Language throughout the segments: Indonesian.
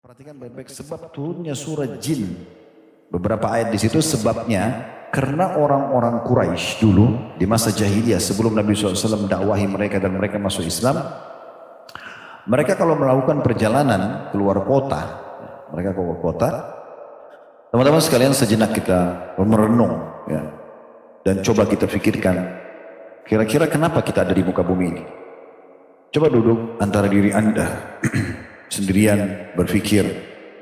Perhatikan baik-baik sebab turunnya surah Jin. Beberapa ayat di situ sebabnya karena orang-orang Quraisy dulu di masa jahiliyah sebelum Nabi SAW dakwahi mereka dan mereka masuk Islam, mereka kalau melakukan perjalanan keluar kota, teman-teman sekalian sejenak kita merenung ya, dan coba kita pikirkan kira-kira kenapa kita ada di muka bumi ini. Coba duduk antara diri Anda sendirian berpikir.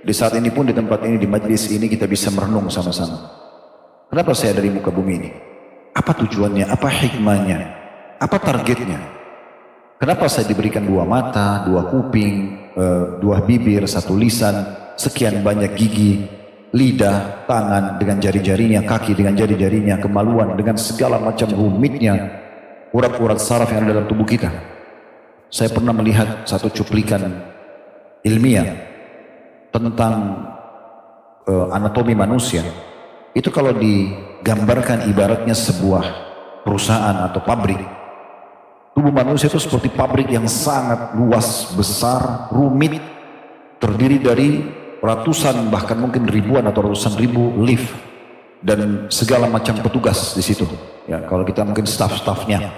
Di saat ini pun di tempat ini, di majlis ini kita bisa merenung sama-sama. Kenapa saya dari muka bumi ini? Apa tujuannya? Apa hikmahnya? Apa targetnya? Kenapa saya diberikan dua mata, dua kuping, dua bibir, satu lisan, sekian banyak gigi, lidah, tangan dengan jari-jarinya, kaki dengan jari-jarinya, kemaluan dengan segala macam rumitnya, urat-urat saraf yang ada dalam tubuh kita. Saya pernah melihat satu cuplikan ilmiah tentang anatomi manusia. Itu kalau digambarkan ibaratnya sebuah perusahaan atau pabrik. Tubuh manusia itu seperti pabrik yang sangat luas, besar, rumit, terdiri dari ratusan bahkan mungkin ribuan atau ratusan ribu lift dan segala macam petugas di situ. Ya, kalau kita mungkin staf-stafnya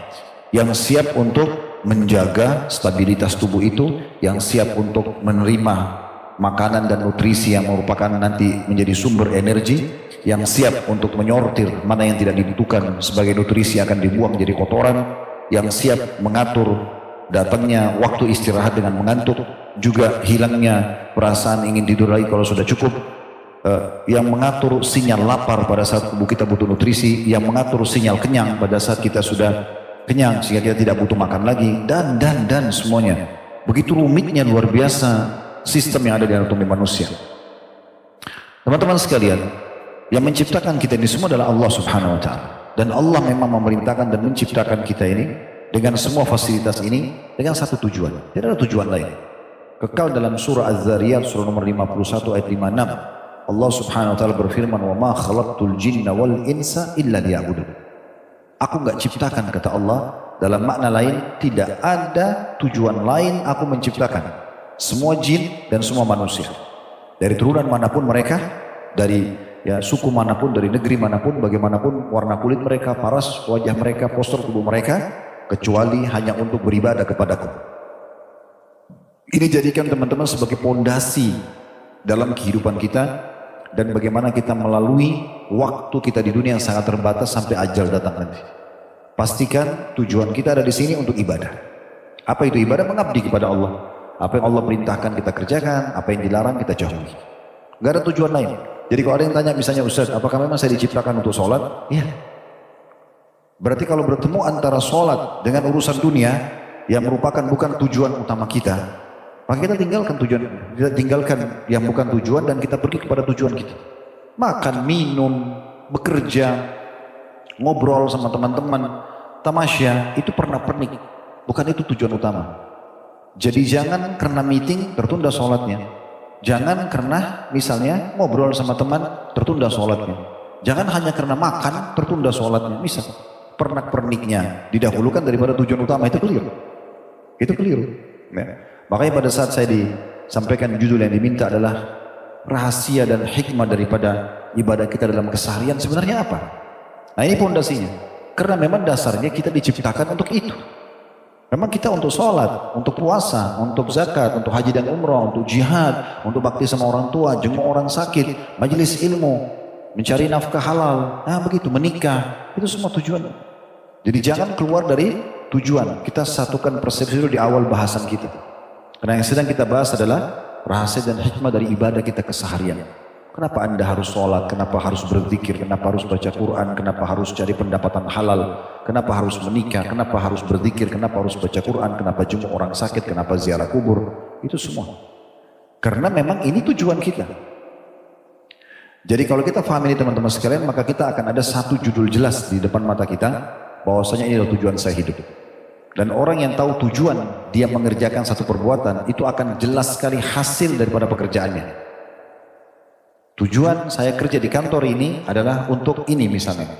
yang siap untuk menjaga stabilitas tubuh itu, yang siap untuk menerima makanan dan nutrisi yang merupakan nanti menjadi sumber energi, yang siap untuk menyortir mana yang tidak dibutuhkan sebagai nutrisi akan dibuang jadi kotoran, yang siap mengatur datangnya waktu istirahat dengan mengantuk, juga hilangnya perasaan ingin tidur lagi kalau sudah cukup, yang mengatur sinyal lapar pada saat tubuh kita butuh nutrisi, yang mengatur sinyal kenyang pada saat kita sudah kenyang sehingga kita tidak butuh makan lagi, dan semuanya. Begitu rumitnya luar biasa sistem yang ada di anatomi manusia. Teman-teman sekalian, yang menciptakan kita ini semua adalah Allah Subhanahu wa Ta'ala. Dan Allah memang memerintahkan dan menciptakan kita ini dengan semua fasilitas ini dengan satu tujuan. Tidak ada tujuan lain. Kekal dalam surah Az-Zariyat surah nomor 51 ayat 56. Allah Subhanahu wa Ta'ala berfirman, "Wa ma khalaqtul jinna wal insa illa liya'budun." Aku enggak ciptakan, kata Allah, dalam makna lain tidak ada tujuan lain aku menciptakan semua jin dan semua manusia, dari turunan manapun mereka, dari ya suku manapun, dari negeri manapun, bagaimanapun warna kulit mereka, paras wajah mereka, postur tubuh mereka, kecuali hanya untuk beribadah kepadaku. Ini jadikan teman-teman sebagai pondasi dalam kehidupan kita dan bagaimana kita melalui waktu kita di dunia yang sangat terbatas sampai ajal datang nanti. Pastikan tujuan kita ada di sini untuk ibadah. Apa itu ibadah? Mengabdi kepada Allah. Apa yang Allah perintahkan kita kerjakan, apa yang dilarang kita jauhi. Gak ada tujuan lain. Jadi kalau ada yang tanya misalnya, Ustaz, apakah memang saya diciptakan untuk sholat? Iya. Berarti kalau bertemu antara sholat dengan urusan dunia yang merupakan bukan tujuan utama kita, maka kita tinggalkan yang bukan tujuan dan kita pergi kepada tujuan kita. Makan, minum, bekerja, ngobrol sama teman-teman, tamasya, itu pernak-pernik. Bukan itu tujuan utama. Jadi jangan karena meeting tertunda sholatnya. Jangan karena misalnya ngobrol sama teman tertunda sholatnya. Jangan hanya karena makan tertunda sholatnya. Misal pernak-perniknya didahulukan daripada tujuan utama, itu keliru. Itu keliru. Ya. Makanya pada saat saya disampaikan judul yang diminta adalah rahasia dan hikmah daripada ibadah kita dalam keseharian sebenarnya apa? Nah ini pondasinya. Karena memang dasarnya kita diciptakan untuk itu. Memang kita untuk sholat, untuk puasa, untuk zakat, untuk haji dan umrah, untuk jihad, untuk bakti sama orang tua, jenguk orang sakit, majelis ilmu, mencari nafkah halal, nah begitu, menikah, itu semua tujuan. Jadi jangan keluar dari tujuan. Kita satukan persepsi dulu di awal bahasan kita. Karena yang sedang kita bahas adalah rahasia dan hikmah dari ibadah kita keseharian. Kenapa Anda harus sholat? Kenapa harus berzikir? Kenapa harus baca Quran? Kenapa harus cari pendapatan halal? Kenapa harus menikah? Kenapa harus berzikir? Kenapa harus baca Quran? Kenapa jenguk orang sakit? Kenapa ziarah kubur? Itu semua. Karena memang ini tujuan kita. Jadi kalau kita paham ini teman-teman sekalian, maka kita akan ada satu judul jelas di depan mata kita, bahwasanya ini adalah tujuan saya hidup. Dan orang yang tahu tujuan dia mengerjakan satu perbuatan, itu akan jelas sekali hasil daripada pekerjaannya. Tujuan saya kerja di kantor ini adalah untuk ini misalnya.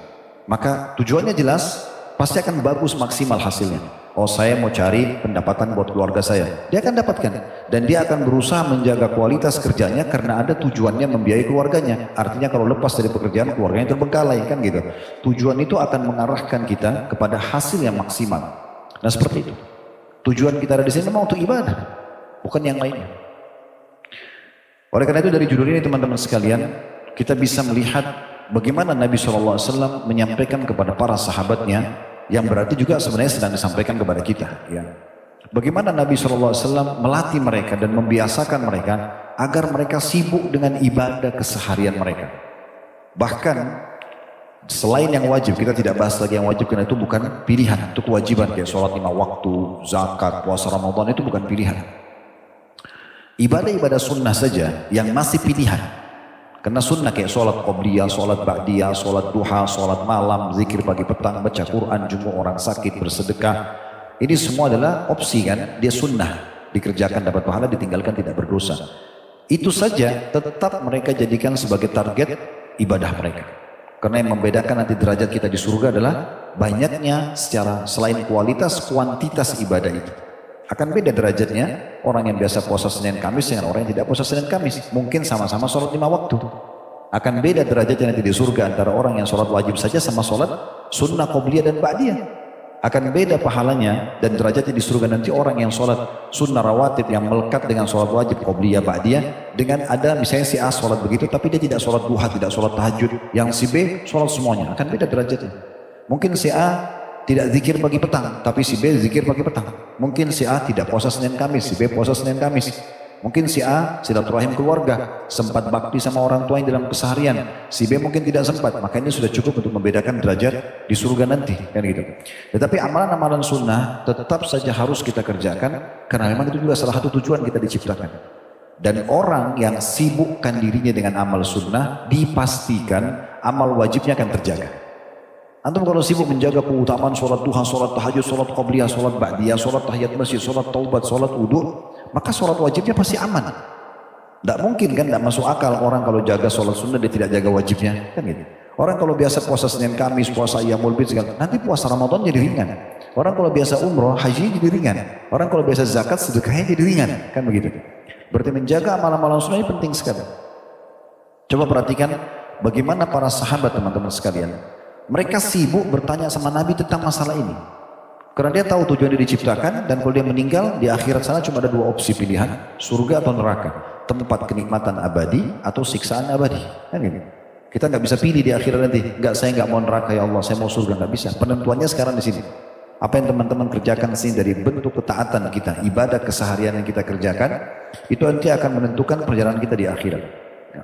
Maka tujuannya jelas, pasti akan bagus maksimal hasilnya. Oh saya mau cari pendapatan buat keluarga saya. Dia akan dapatkan. Dan dia akan berusaha menjaga kualitas kerjanya karena ada tujuannya membiayai keluarganya. Artinya kalau lepas dari pekerjaan keluarganya terbengkalai kan gitu. Tujuan itu akan mengarahkan kita kepada hasil yang maksimal. Nah seperti itu. Tujuan kita ada di sini memang untuk ibadah. Bukan yang lainnya. Oleh karena itu dari judul ini teman-teman sekalian. Kita bisa melihat bagaimana Nabi SAW menyampaikan kepada para sahabatnya. Yang berarti juga sebenarnya sedang disampaikan kepada kita. Ya. Bagaimana Nabi SAW melatih mereka dan membiasakan mereka agar mereka sibuk dengan ibadah keseharian mereka. Bahkan selain yang wajib, kita tidak bahas lagi yang wajib karena itu bukan pilihan, itu kewajiban kayak sholat 5 waktu, zakat, puasa Ramadan itu bukan pilihan. Ibadah-ibadah sunnah saja yang masih pilihan. Karena sunnah kayak sholat qobliyah, sholat ba'diyah, sholat duha, sholat malam, zikir pagi petang, baca Quran, jumpa orang sakit, bersedekah. Ini semua adalah opsi kan, dia sunnah. Dikerjakan dapat pahala, ditinggalkan tidak berdosa. Itu saja tetap mereka jadikan sebagai target ibadah mereka. Karena yang membedakan nanti derajat kita di surga adalah banyaknya secara selain kualitas, kuantitas ibadah itu. Akan beda derajatnya orang yang biasa puasa Senin Kamis dengan orang yang tidak puasa Senin Kamis. Mungkin sama-sama sholat 5 waktu. Akan beda derajatnya nanti di surga antara orang yang sholat wajib saja sama sholat sunnah, qobliyah dan ba'diyah. Akan beda pahalanya dan derajatnya di surga nanti orang yang sholat sunnah rawatib yang melekat dengan sholat wajib, qobliyah, ba'diyah. Dengan ada misalnya si A sholat begitu tapi dia tidak sholat duha, tidak sholat tahajud. Yang si B sholat semuanya. Akan beda derajatnya. Mungkin si A tidak zikir pagi petang, tapi si B zikir pagi petang. Mungkin si A tidak puasa Senin Kamis, si B puasa Senin Kamis. Mungkin si A silaturahim keluarga, sempat bakti sama orang tua yang dalam keseharian. Si B mungkin tidak sempat, maka ini sudah cukup untuk membedakan derajat di surga nanti, kan gitu. Tetapi amalan-amalan sunnah tetap saja harus kita kerjakan, karena memang itu juga salah satu tujuan kita diciptakan. Dan orang yang sibukkan dirinya dengan amal sunnah, dipastikan amal wajibnya akan terjaga. Antum kalau sibuk menjaga keutamaan sholat duha, sholat tahajud, sholat qobliyah, sholat ba'diyah, sholat tahiyat masjid, sholat taubat, sholat wudu, maka sholat wajibnya pasti aman. Tidak mungkin kan, tidak masuk akal orang kalau jaga sholat sunnah dia tidak jaga wajibnya, kan gitu. Orang kalau biasa puasa Senin Kamis, puasa Ayyamul Bid segala, nanti puasa Ramadan jadi ringan. Orang kalau biasa umroh, haji jadi ringan. Orang kalau biasa zakat, sedekahnya jadi ringan, kan begitu. Berarti menjaga amalan-amalan sunnah ini penting sekali. Coba perhatikan bagaimana para sahabat teman-teman sekalian. Mereka sibuk bertanya sama Nabi tentang masalah ini. Karena dia tahu tujuan dia diciptakan dan kalau dia meninggal di akhirat sana cuma ada 2 opsi pilihan, surga atau neraka. Tempat kenikmatan abadi atau siksaan abadi. Kan gitu. Kita nggak bisa pilih di akhirat nanti. Nggak, saya nggak mau neraka ya Allah, saya mau surga, nggak bisa. Penentuannya sekarang di sini. Apa yang teman-teman kerjakan sini dari bentuk ketaatan kita, ibadah keseharian yang kita kerjakan, itu nanti akan menentukan perjalanan kita di akhirat.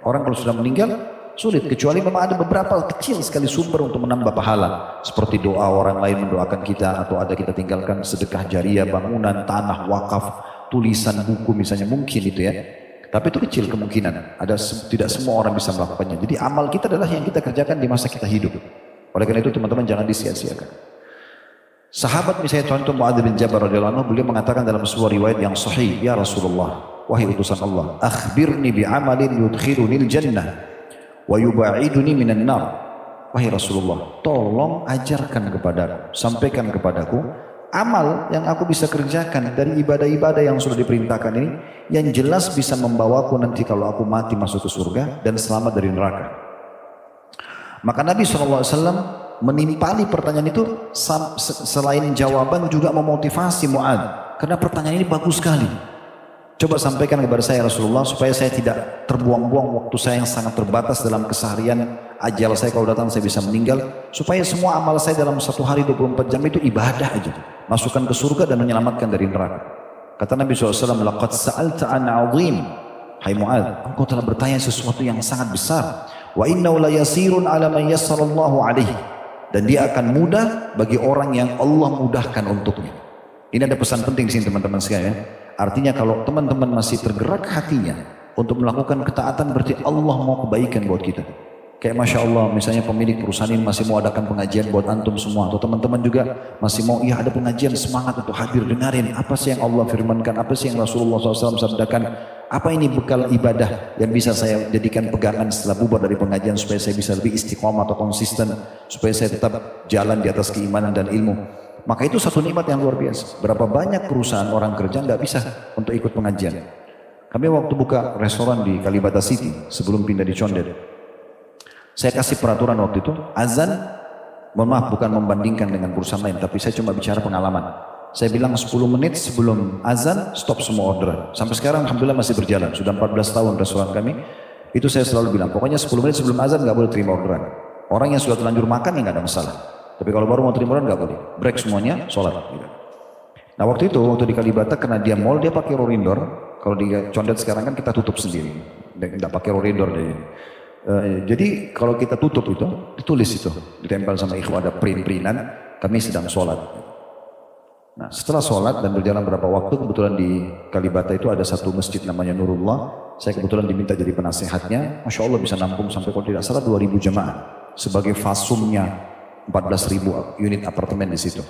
Orang kalau sudah meninggal sulit, kecuali memang ada beberapa kecil sekali sumber untuk menambah pahala, seperti doa orang lain mendoakan kita, atau ada kita tinggalkan sedekah jariah, bangunan, tanah, wakaf, tulisan buku misalnya, mungkin itu ya. Tapi itu kecil kemungkinan, tidak semua orang bisa melakukannya. Jadi amal kita adalah yang kita kerjakan di masa kita hidup. Oleh karena itu teman-teman jangan disia-siakan. Sahabat misalnya contoh Mu'adz bin Jabal radhiyallahu anhu, beliau mengatakan dalam sebuah riwayat yang sahih, ya Rasulullah, wahai utusan Allah, akhbirni bi'amalin yudkhilunil jannah wa yuba'iduni minan nar. Wahai Rasulullah, tolong ajarkan kepadaku, sampaikan kepadaku amal yang aku bisa kerjakan dari ibadah-ibadah yang sudah diperintahkan ini, yang jelas bisa membawaku nanti kalau aku mati masuk ke surga dan selamat dari neraka. Maka Nabi SAW menimpali pertanyaan itu, selain jawaban juga memotivasi Mu'adz, karena pertanyaan ini bagus sekali. Coba sampaikan kepada saya Rasulullah supaya saya tidak terbuang-buang waktu saya yang sangat terbatas dalam keseharian, ajal saya kalau datang saya bisa meninggal, supaya semua amal saya dalam 1 hari 24 jam itu ibadah aja, masukkan ke surga dan menyelamatkan dari neraka. Kata Nabi SAW, laqad sa'alta an 'azim, hai Mu'adz, engkau telah bertanya sesuatu yang sangat besar, wa innahu la yasirun 'ala man yassarallahu 'alaihi, dan dia akan mudah bagi orang yang Allah mudahkan untuknya. Ini ada pesan penting di sini teman-teman sekalian. Artinya kalau teman-teman masih tergerak hatinya untuk melakukan ketaatan, berarti Allah mau kebaikan buat kita. Kayak Masya Allah, misalnya pemilik perusahaan ini masih mau adakan pengajian buat antum semua, atau teman-teman juga masih mau, iya ada pengajian, semangat untuk hadir, dengarin apa sih yang Allah firmankan, apa sih yang Rasulullah SAW sabdakan, apa ini bekal ibadah yang bisa saya jadikan pegangan setelah bubar dari pengajian, supaya saya bisa lebih istiqomah atau konsisten, supaya saya tetap jalan di atas keimanan dan ilmu. Maka itu satu nikmat yang luar biasa. Berapa banyak perusahaan orang kerja nggak bisa untuk ikut pengajian. Kami waktu buka restoran di Kalibata City sebelum pindah di Condet, saya kasih peraturan waktu itu, azan, mohon maaf bukan membandingkan dengan perusahaan lain, tapi saya cuma bicara pengalaman. Saya bilang 10 menit sebelum azan, stop semua orderan. Sampai sekarang Alhamdulillah masih berjalan. Sudah 14 tahun restoran kami. Itu saya selalu bilang, pokoknya 10 menit sebelum azan nggak boleh terima orderan. Orang yang sudah terlanjur makan ya nggak ada masalah. Tapi kalau baru mau terima orderan nggak boleh. Break semuanya, sholat. Gitu. Nah waktu itu, waktu di Kalibata, karena dia mall, dia pakai rollindor. Kalau di Condet sekarang kan kita tutup sendiri. Nggak pakai rollindor. Jadi kalau kita tutup itu, ditulis itu. Ditempel sama ikhwan, ada print-printan, kami sedang sholat. Nah setelah sholat dan berjalan beberapa waktu, kebetulan di Kalibata itu ada satu masjid namanya Nurullah. Saya kebetulan diminta jadi penasehatnya. Masya Allah bisa nampung sampai kalau tidak salah 2.000 jemaah. Sebagai fasumnya 14.000 unit apartemen di situ.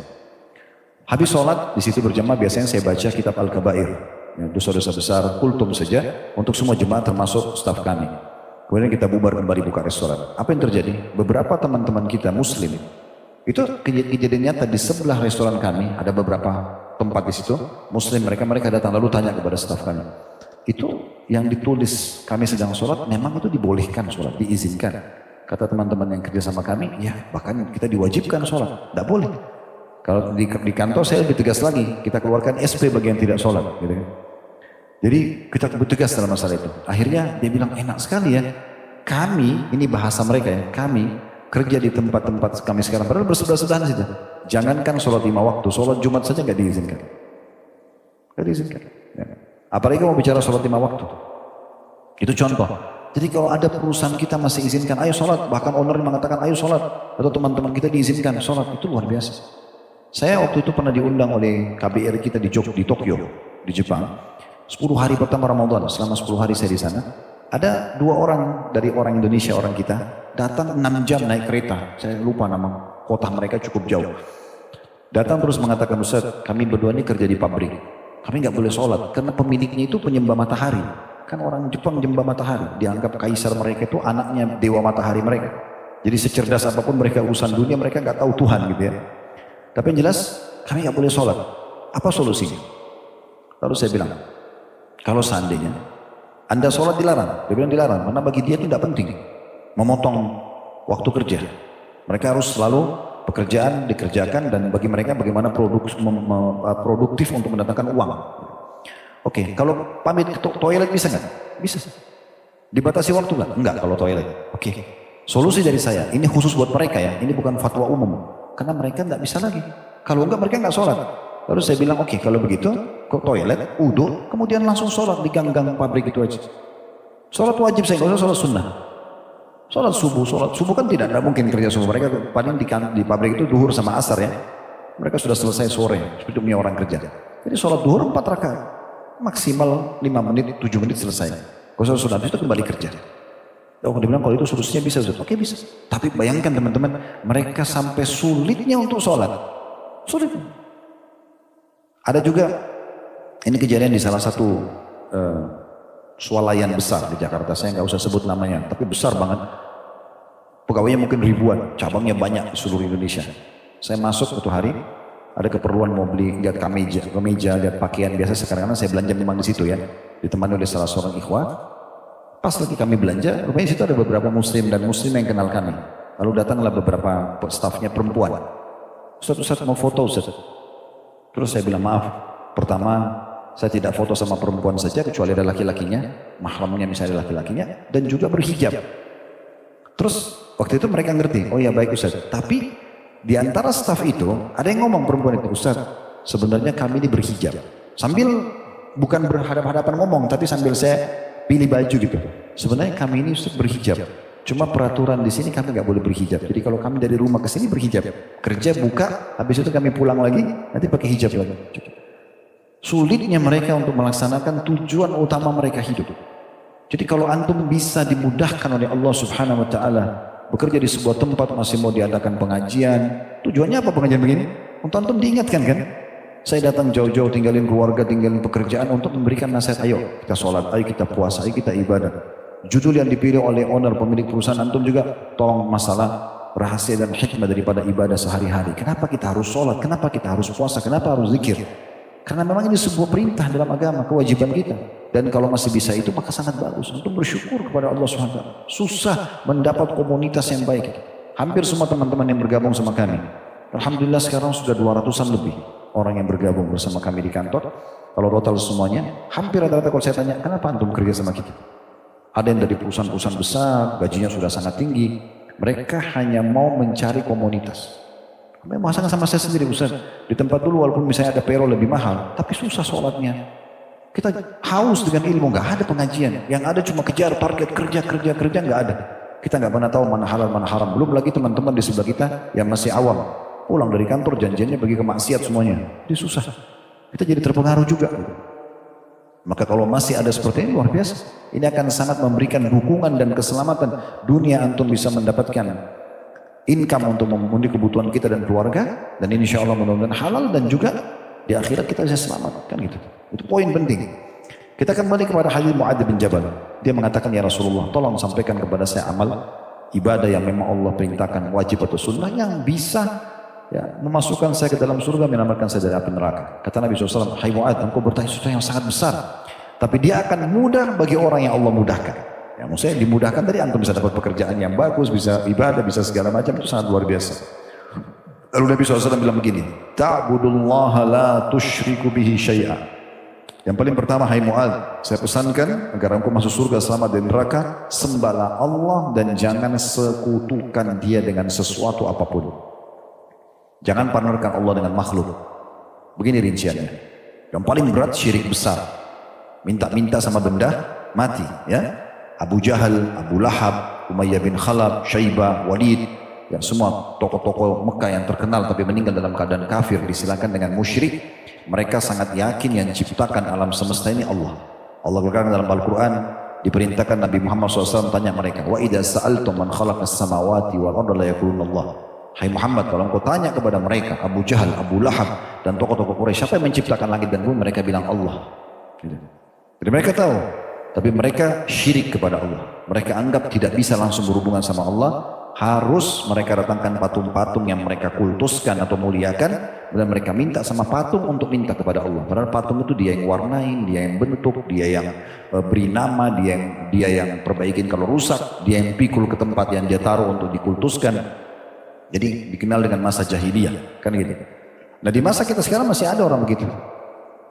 Habis sholat di situ berjemaah biasanya saya baca kitab Al-Kabair. Ya, dosa-dosa besar, kultum saja untuk semua jemaah termasuk staf kami. Kemudian kita bubar kembali buka restoran. Apa yang terjadi? Beberapa teman-teman kita muslim itu kejadian nyata di sebelah restoran kami, ada beberapa tempat di situ, muslim mereka datang lalu tanya kepada staf kami. Itu yang ditulis kami sedang sholat, memang itu dibolehkan sholat, diizinkan. Kata teman-teman yang kerja sama kami, ya bahkan kita diwajibkan sholat, tidak boleh. Kalau di kantor saya lebih tegas lagi, kita keluarkan SP bagi yang tidak sholat. Gitu. Jadi kita lebih tegas dalam masalah itu. Akhirnya dia bilang enak sekali ya, kami, ini bahasa mereka ya, kami kerja di tempat-tempat kami sekarang, padahal bersebelah-sebelahan saja. Jangankan sholat 5 waktu, sholat Jumat saja nggak diizinkan. Nggak diizinkan. Ya. Apalagi mau bicara sholat 5 waktu. Itu contoh. Jadi kalau ada perusahaan kita masih izinkan, ayo sholat. Bahkan owner mengatakan ayo sholat. Atau teman-teman kita diizinkan sholat. Itu luar biasa. Saya waktu itu pernah diundang oleh KBR kita di Tokyo, di Jepang. 10 hari pertama Ramadan, selama 10 hari saya di sana. Ada 2 orang dari orang Indonesia, orang kita, datang 6 jam naik kereta. Saya lupa nama kota mereka cukup jauh. Datang terus mengatakan, Ustaz, kami berdua ini kerja di pabrik. Kami nggak boleh sholat, karena pemiliknya itu penyembah matahari. Kan orang Jepang menyembah matahari. Dianggap kaisar mereka itu anaknya dewa matahari mereka. Jadi secerdas apapun mereka urusan dunia, mereka nggak tahu Tuhan gitu ya. Tapi yang jelas, kami nggak boleh sholat. Apa solusinya? Lalu saya bilang, kalau seandainya Anda sholat dilarang, dia bilang dilarang, karena bagi dia itu tidak penting, memotong waktu kerja. Mereka harus selalu pekerjaan dikerjakan dan bagi mereka bagaimana produktif untuk mendatangkan uang. Oke, kalau pamit ke toilet bisa nggak? Bisa. Dibatasi waktu nggak? Enggak kalau toilet. Oke, solusi dari saya, ini khusus buat mereka ya, ini bukan fatwa umum, karena mereka nggak bisa lagi. Kalau enggak mereka nggak sholat. Lalu saya bilang, oke, kalau begitu ke toilet, wudu, kemudian langsung sholat di gang-gang pabrik itu aja. Sholat wajib saya, nggak usah sholat sunnah. Sholat subuh kan tidak mungkin kerja subuh. Mereka paling di pabrik itu duhur sama asar ya. Mereka sudah selesai sore, seperti punya orang kerja. Jadi sholat duhur 4 rakaat, maksimal 5 menit, 7 menit selesai. Kalau sudah itu kembali kerja. Oh, dia bilang kalau itu solusinya bisa, oke bisa. Tapi bayangkan teman-teman, mereka sampai sulitnya untuk sholat. Sulit. Ada juga, ini kejadian di salah satu swalayan besar di Jakarta, saya nggak usah sebut namanya, tapi besar banget. Pegawainya mungkin ribuan, cabangnya banyak di seluruh Indonesia. Saya masuk suatu hari, ada keperluan mau beli, lihat kemeja, lihat pakaian biasa sekarang, karena saya belanja memang di situ ya, ditemani oleh salah seorang ikhwan. Pas lagi kami belanja, rupanya di situ ada beberapa muslim dan muslim yang kenal kami. Lalu datanglah beberapa stafnya perempuan. Ustaz mau foto Ustaz. Terus saya bilang maaf, pertama saya tidak foto sama perempuan saja kecuali ada laki-lakinya, mahramnya misalnya laki-lakinya, dan juga berhijab. Terus waktu itu mereka ngerti, oh ya baik Ustaz. Tapi di antara staf itu ada yang ngomong perempuan itu, Ustaz sebenarnya kami ini berhijab. Sambil bukan berhadapan-hadapan ngomong, tapi sambil saya pilih baju gitu. Sebenarnya kami ini Ustaz berhijab. Cuma peraturan di sini kami nggak boleh berhijab. Jadi kalau kami dari rumah ke sini berhijab, kerja buka, habis itu kami pulang lagi, nanti pakai hijab lagi. Sulitnya mereka untuk melaksanakan tujuan utama mereka hidup. Jadi kalau antum bisa dimudahkan oleh Allah Subhanahu Wa Taala bekerja di sebuah tempat masih mau diadakan pengajian, tujuannya apa pengajian begini? Untuk antum diingatkan kan? Saya datang jauh-jauh tinggalin keluarga, tinggalin pekerjaan untuk memberikan nasihat. Ayo kita sholat, ayo kita puasa, ayo kita ibadah. Judul yang dipilih oleh owner pemilik perusahaan antum juga tolong masalah rahasia dan hikmah daripada ibadah sehari-hari. Kenapa kita harus sholat? Kenapa kita harus puasa? Kenapa harus zikir? Karena memang ini sebuah perintah dalam agama, kewajiban kita. Dan kalau masih bisa itu maka sangat bagus untuk bersyukur kepada Allah SWT. Susah mendapat komunitas yang baik. Hampir semua teman-teman yang bergabung sama kami, alhamdulillah sekarang sudah 200-an lebih orang yang bergabung bersama kami di kantor. Kalau total semuanya, hampir rata-rata kalau saya tanya, kenapa antum kerja sama kita? Ada yang dari perusahaan-perusahaan besar, gajinya sudah sangat tinggi. Mereka hanya mau mencari komunitas. Memang sama saya sendiri Ustaz. Di tempat dulu walaupun misalnya ada payroll lebih mahal, tapi susah sholatnya. Kita haus dengan ilmu, nggak ada pengajian. Yang ada cuma kejar target kerja, nggak ada. Kita nggak pernah tahu mana halal, mana haram. Belum lagi teman-teman di sebelah kita yang masih awam. Pulang dari kantor janjiannya pergi ke maksiat semuanya. Jadi susah. Kita jadi terpengaruh juga. Maka kalau masih ada seperti ini luar biasa. Ini akan sangat memberikan dukungan dan keselamatan. Dunia antum bisa mendapatkan income untuk memenuhi kebutuhan kita dan keluarga. Dan insya Allah mudah-mudahan halal dan juga di akhirat kita bisa selamat. Kan gitu. Itu poin penting. Kita kembali kepada hadis Mu'adz bin Jabal. Dia mengatakan, ya Rasulullah, tolong sampaikan kepada saya amal ibadah yang memang Allah perintahkan, wajib atau sunnah yang bisa memasukkan saya ke dalam surga, menyelamatkan saya dari api neraka. Kata Nabi SAW, hai Mu'adz, engkau bertanya sesuatu yang sangat besar, tapi dia akan mudah bagi orang yang Allah mudahkan. Ya, maksudnya dimudahkan tadi antum bisa dapat pekerjaan yang bagus, bisa ibadah, bisa segala macam, itu sangat luar biasa. Lalu Nabi SAW bilang begini, ta'budullaha la tusyriku bihi syai'a. Yang paling pertama, hai Mu'adz, saya pesankan agar engkau masuk surga selamat dari neraka, sembahlah Allah dan jangan sekutukan dia dengan sesuatu apapun. Jangan partnerkan Allah dengan makhluk. Begini rinciannya. Yang paling berat syirik besar. Minta-minta sama benda, mati. Ya, Abu Jahal, Abu Lahab, Umayyah bin Khalaf, Syaibah, Walid, ya semua tokoh-tokoh Mekah yang terkenal tapi meninggal dalam keadaan kafir, disilakan dengan musyrik. Mereka sangat yakin yang ciptakan alam semesta ini Allah. Allah berkata dalam Al-Quran, diperintahkan Nabi Muhammad SAW tanya mereka, wa idza sa'altum man khalaqas samawati wal arda la yaquluna Allah. Hai Muhammad, kalau engkau tanya kepada mereka, Abu Jahal, Abu Lahab dan tokoh-tokoh Quraisy, siapa yang menciptakan langit dan bumi? Mereka bilang Allah. Jadi mereka tahu, tapi mereka syirik kepada Allah. Mereka anggap tidak bisa langsung berhubungan sama Allah. Harus mereka datangkan patung-patung yang mereka kultuskan atau muliakan, dan mereka minta sama patung untuk minta kepada Allah. Padahal patung itu dia yang warnain, dia yang bentuk, dia yang beri nama, dia yang perbaikin kalau rusak, dia yang pikul ke tempat yang dia taruh untuk dikultuskan. Jadi dikenal dengan masa jahiliyah, kan gitu. Nah di masa kita sekarang masih ada orang begitu.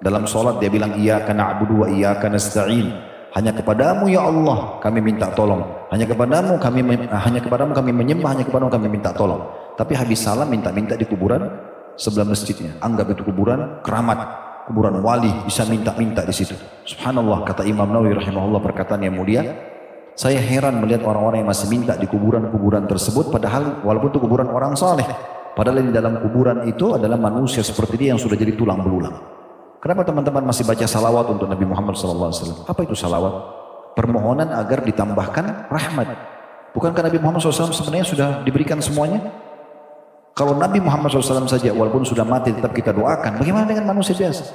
Dalam sholat dia bilang iyyaka na'budu wa iyyaka nasta'in. Hanya kepadamu ya Allah kami minta tolong. Hanya kepadamu kami menyembah, hanya kepadamu kami minta tolong. Tapi habis salam minta-minta di kuburan sebelah masjidnya. Anggap itu kuburan keramat, kuburan wali, bisa minta-minta di situ. Subhanallah, kata Imam Nawawi rahimahullah, perkataan yang mulia. Saya heran melihat orang-orang yang masih minta di kuburan-kuburan tersebut, padahal walaupun itu kuburan orang saleh, padahal di dalam kuburan itu adalah manusia seperti dia yang sudah jadi tulang belulang. Kenapa teman-teman masih baca salawat untuk Nabi Muhammad SAW? Apa itu salawat? Permohonan agar ditambahkan rahmat. Bukankah Nabi Muhammad SAW sebenarnya sudah diberikan semuanya? Kalau Nabi Muhammad SAW saja walaupun sudah mati tetap kita doakan, bagaimana dengan manusia biasa?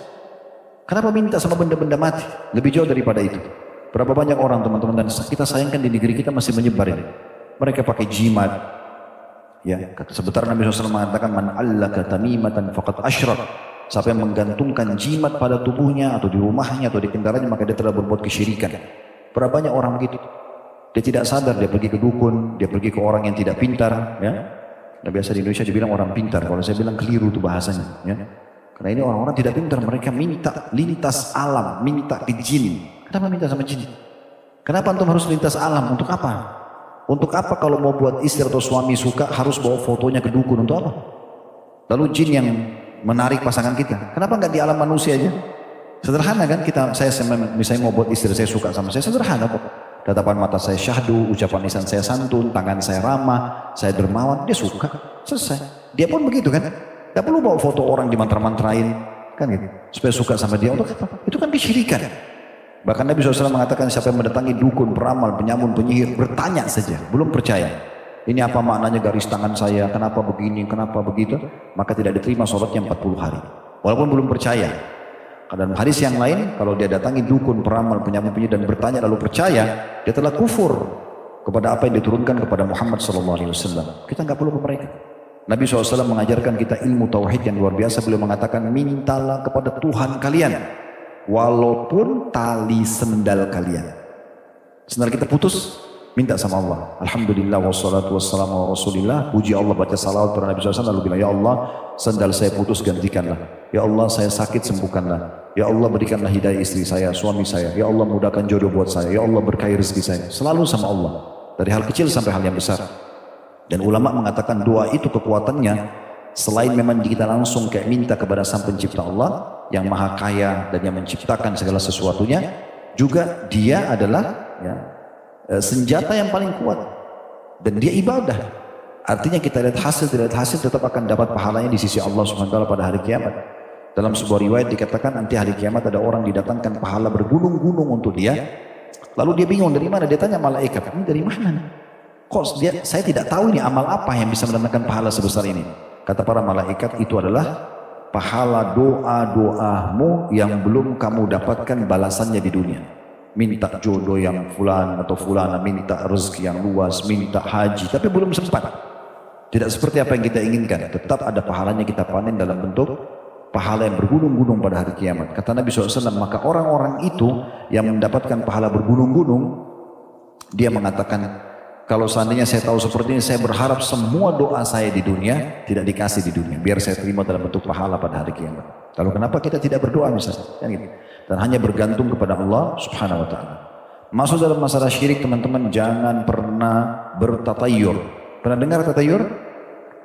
Kenapa minta sama benda-benda mati? Lebih jauh daripada itu. Berapa banyak orang teman-teman dan kita sayangkan di negeri kita masih menyebar ini. Mereka pakai jimat. Ya, sebentar Nabi SAW mengatakan man allaka tamimatan faqad asyrak. Siapa yang menggantungkan jimat pada tubuhnya atau di rumahnya atau di kendaraannya, maka dia telah berbuat kesyirikan. Berapa banyak orang begitu? Dia tidak sadar, dia pergi ke dukun, dia pergi ke orang yang tidak pintar, ya. Nah, biasa di Indonesia dibilang orang pintar, kalau saya bilang keliru itu bahasanya, ya. Karena ini orang-orang tidak pintar, mereka minta lintas alam, minta ke jin. Kenapa minta sama jin? Kenapa antum harus lintas alam? Untuk apa? Untuk apa kalau mau buat istri atau suami suka harus bawa fotonya ke dukun? Untuk apa? Lalu jin yang menarik pasangan kita, kenapa nggak di alam manusia aja? Sederhana kan, saya misalnya mau buat istri saya suka sama saya, sederhana kok. Tatapan mata saya syahdu, ucapan lisan saya santun, tangan saya ramah, saya dermawan, dia suka, selesai. Dia pun begitu kan, nggak perlu bawa foto orang di mantra-mantrain, kan gitu, supaya suka sama dia. Untuk apa? Itu kan kesyirikan. Bahkan Nabi SAW mengatakan siapa yang mendatangi dukun, peramal, penyamun, penyihir, bertanya saja, belum percaya. Ini apa maknanya garis tangan saya, kenapa begini, kenapa begitu, maka tidak diterima sholatnya 40 hari. Walaupun belum percaya. Dan hadis yang lain, kalau dia datangi dukun, peramal, penyamun, penyihir dan bertanya lalu percaya, dia telah kufur. kepada apa yang diturunkan kepada Muhammad SAW. Kita nggak perlu ke mereka. Nabi SAW mengajarkan kita ilmu tauhid yang luar biasa. Beliau mengatakan, mintalah kepada Tuhan kalian walaupun tali sendal kalian. Sendal kita putus, minta sama Allah. Alhamdulillah wassalatu wassalamu ala rasulillah. Puji Allah, baca salawat kepada Nabi SAW, lalu bilang, ya Allah, sendal saya putus, gantikanlah. Ya Allah, saya sakit, sembuhkanlah. Ya Allah, berikanlah hidayah istri saya, suami saya. Ya Allah, mudahkan jodoh buat saya. Ya Allah, berkahi rezeki saya. Selalu sama Allah, dari hal kecil sampai hal yang besar. Dan ulama mengatakan doa itu kekuatannya, selain memang kita langsung kayak minta kepada Sang Pencipta Allah yang maha kaya dan yang menciptakan segala sesuatunya, juga dia adalah senjata yang paling kuat, dan dia ibadah. Artinya kita lihat hasil tidak lihat hasil, tetap akan dapat pahalanya di sisi Allah Subhanahu wa taala pada hari kiamat. Dalam sebuah riwayat dikatakan nanti hari kiamat ada orang didatangkan pahala bergunung-gunung untuk dia, lalu dia bingung dari mana. Dia tanya malaikat, ini dari mana nih? Kok saya tidak tahu ini amal apa yang bisa mendatangkan pahala sebesar ini. Kata para malaikat, itu adalah pahala doa-doamu yang belum kamu dapatkan balasannya di dunia. Minta jodoh yang fulan atau fulana, minta rezeki yang luas, minta haji, tapi belum sempat. Tidak seperti apa yang kita inginkan. Tetap ada pahalanya kita panen dalam bentuk pahala yang bergunung-gunung pada hari kiamat. Kata Nabi SAW, maka orang-orang itu yang mendapatkan pahala bergunung-gunung, dia mengatakan, kalau seandainya saya tahu seperti ini, saya berharap semua doa saya di dunia tidak dikasih di dunia, biar saya terima dalam bentuk pahala pada hari kiamat. Lalu kenapa kita tidak berdoa misalnya? Kan gitu. Dan hanya bergantung kepada Allah Subhanahu wa taala. Masuk dalam masalah syirik, teman-teman, jangan pernah bertatayur. Pernah dengar tatayur?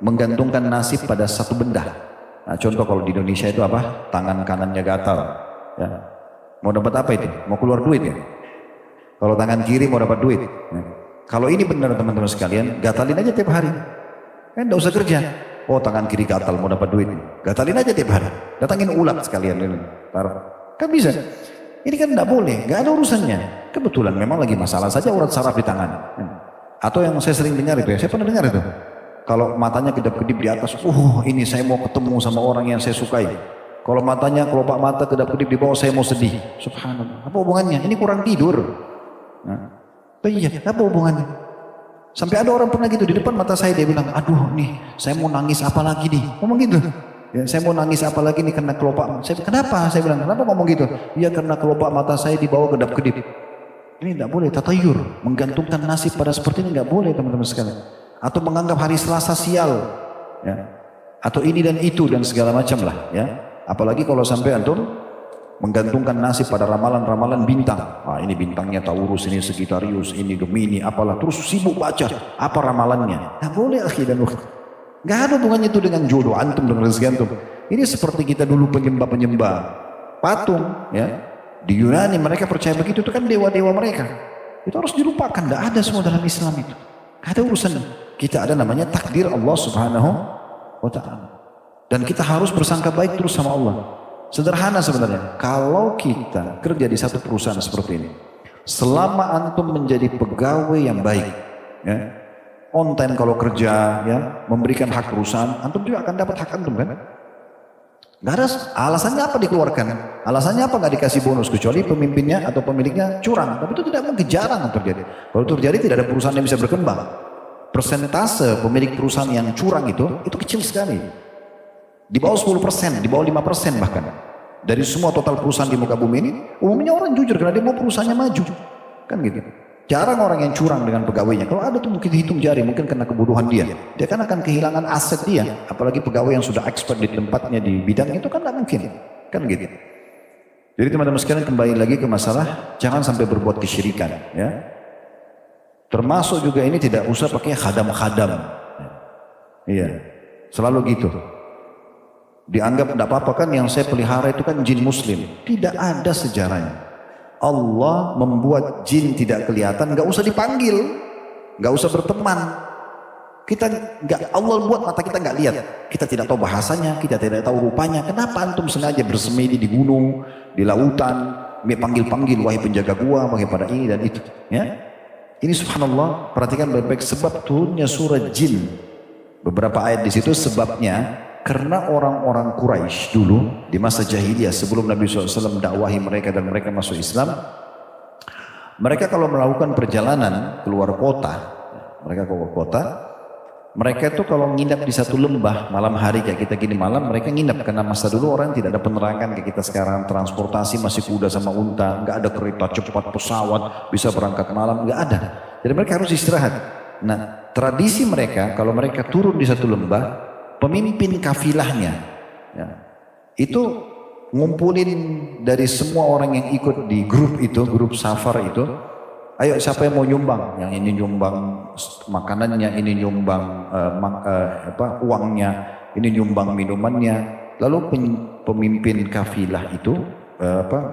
Menggantungkan nasib pada satu benda. Nah, contoh kalau di Indonesia itu apa? Tangan kanannya gatal. Ya. Mau dapat apa itu? Mau keluar duit ya? Kalau tangan kiri mau dapat duit. Ya. Kalau ini benar teman-teman sekalian, gatalin aja tiap hari. Kan tidak usah kerja. Oh, tangan kiri gatal mau dapat duit. Gatalin aja tiap hari. Datangin ulat sekalian. Taruh. Kan bisa. Ini kan tidak boleh, nggak ada urusannya. Kebetulan memang lagi masalah saja urat saraf di tangan. Atau yang saya sering dengar itu ya, saya pernah dengar itu. Kalau matanya kedap-kedip di atas, ini saya mau ketemu sama orang yang saya sukai. Kalau matanya, kelopak mata kedap-kedip di bawah, saya mau sedih. Subhanallah. Apa hubungannya? Ini kurang tidur. Nah. Iya, apa hubungannya? Sampai ada orang pernah gitu di depan mata saya, dia bilang, aduh nih, saya mau nangis apa lagi nih? Ngomong gitu. Ya, saya mau nangis apa lagi nih karena kelopak. Kenapa? Saya bilang, kenapa ngomong gitu? Iya, karena kelopak mata saya di bawah kedap-kedip. Ini tidak boleh, tatayur. Menggantungkan nasib pada seperti ini tidak boleh teman-teman sekalian. Atau menganggap hari Selasa sial. Ya. Atau ini dan itu dan segala macam lah. Ya. Apalagi kalau sampai antum menggantungkan nasib pada ramalan-ramalan bintang. Ini bintangnya Taurus, ini Sagittarius, ini Gemini, apalah. Terus sibuk baca apa ramalannya. Nggak boleh akhi dan ukhti. Nggak ada hubungannya itu dengan jodoh antum, dengan rezeki antum. Ini seperti kita dulu penyembah-penyembah patung. Ya. Di Yunani mereka percaya begitu, itu kan dewa-dewa mereka. Itu harus dilupakan, nggak ada semua dalam Islam itu. Nggak ada urusan. Kita ada namanya takdir Allah Subhanahu wa ta'ala. Dan kita harus bersangka baik terus sama Allah. Sederhana sebenarnya, kalau kita kerja di satu perusahaan seperti ini, selama antum menjadi pegawai yang baik, ya, on time kalau kerja, ya, memberikan hak perusahaan, antum juga akan dapat hak antum kan? Gak ada alasannya apa dikeluarkan, alasannya apa gak dikasih bonus, kecuali pemimpinnya atau pemiliknya curang. Tapi itu tidak mungkin, jarang yang terjadi. Kalau terjadi tidak ada perusahaan yang bisa berkembang. Persentase pemilik perusahaan yang curang itu kecil sekali. Di bawah 10%, di bawah 5% bahkan. Dari semua total perusahaan di muka bumi ini, umumnya orang jujur karena dia mau perusahaannya maju. Kan gitu. Jarang orang yang curang dengan pegawainya. Kalau ada tuh mungkin dihitung jari, mungkin karena kebodohan dia. Dia kan akan kehilangan aset dia. Apalagi pegawai yang sudah expert di tempatnya di bidang itu kan tidak mungkin. Kan gitu. Jadi teman-teman sekalian, kembali lagi ke masalah jangan sampai berbuat kesyirikan. Ya. Termasuk juga ini tidak usah pakai khadam-khadam. Iya, selalu gitu. Dianggap tidak apa-apa kan yang saya pelihara itu kan jin muslim. Tidak ada sejarahnya. Allah membuat jin tidak kelihatan, nggak usah dipanggil, nggak usah berteman. Kita nggak, Allah buat mata kita nggak lihat. Kita tidak tahu bahasanya, kita tidak tahu rupanya. Kenapa antum sengaja bersemedi di gunung, di lautan, panggil-panggil wahai penjaga gua, wahai pada ini dan itu. Ya, ini subhanallah. Perhatikan baik-baik sebab turunnya surah jin. Beberapa ayat di situ sebabnya. Karena orang-orang Quraisy dulu di masa jahiliyah sebelum Nabi SAW dakwahi mereka dan mereka masuk Islam, Mereka kalau melakukan perjalanan keluar kota, mereka keluar kota, mereka itu kalau nginap di satu lembah malam hari kayak kita gini malam, mereka nginap karena masa dulu orang tidak ada penerangan kayak kita sekarang, transportasi masih kuda sama unta, nggak ada kereta cepat pesawat bisa berangkat malam, nggak ada. Jadi mereka harus istirahat. Nah, tradisi mereka kalau mereka turun di satu lembah, pemimpin kafilahnya ya, itu ngumpulin dari semua orang yang ikut di grup itu, grup safar itu, ayo siapa yang mau nyumbang? Yang ini nyumbang makanannya, ini nyumbang uangnya, ini nyumbang minumannya. Lalu pemimpin kafilah itu,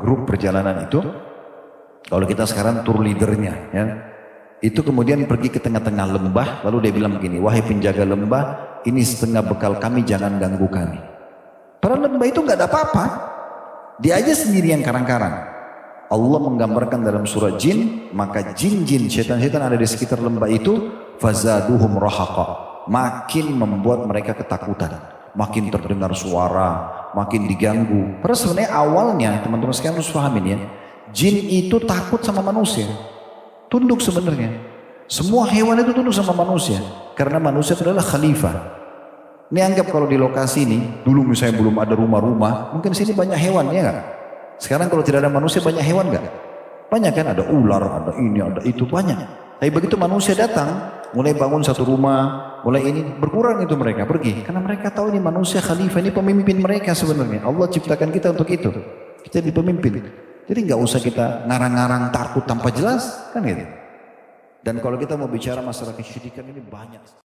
grup perjalanan itu, kalau kita sekarang tour leadernya, ya, itu kemudian pergi ke tengah-tengah lembah, lalu dia bilang begini, wahai penjaga lembah, ini setengah bekal kami, jangan ganggu kami. Padahal lembah itu nggak ada apa-apa, dia aja sendiri yang karang-karang. Allah menggambarkan dalam surah Jin, maka jin-jin, setan-setan ada di sekitar lembah itu, fazaduhum rahaqa, makin membuat mereka ketakutan, makin terdengar suara, makin diganggu. Padahal sebenarnya awalnya, teman-teman sekalian harus pahamin ya, jin itu takut sama manusia, tunduk sebenarnya. Semua hewan itu tunduk sama manusia, karena manusia itu adalah khalifah. Ini anggap kalau di lokasi ini, dulu misalnya belum ada rumah-rumah, mungkin sini banyak hewan, ya nggak? Sekarang kalau tidak ada manusia banyak hewan nggak? Banyak kan, ada ular, ada ini, ada itu, banyak. Tapi begitu manusia datang, mulai bangun satu rumah, mulai ini, berkurang itu mereka, pergi. Karena mereka tahu ini manusia khalifah, ini pemimpin mereka sebenarnya. Allah ciptakan kita untuk itu. Kita jadi pemimpin. Jadi nggak usah kita ngarang-ngarang takut tanpa jelas, kan gitu. Dan kalau kita mau bicara masalah kesyirikan ini banyak.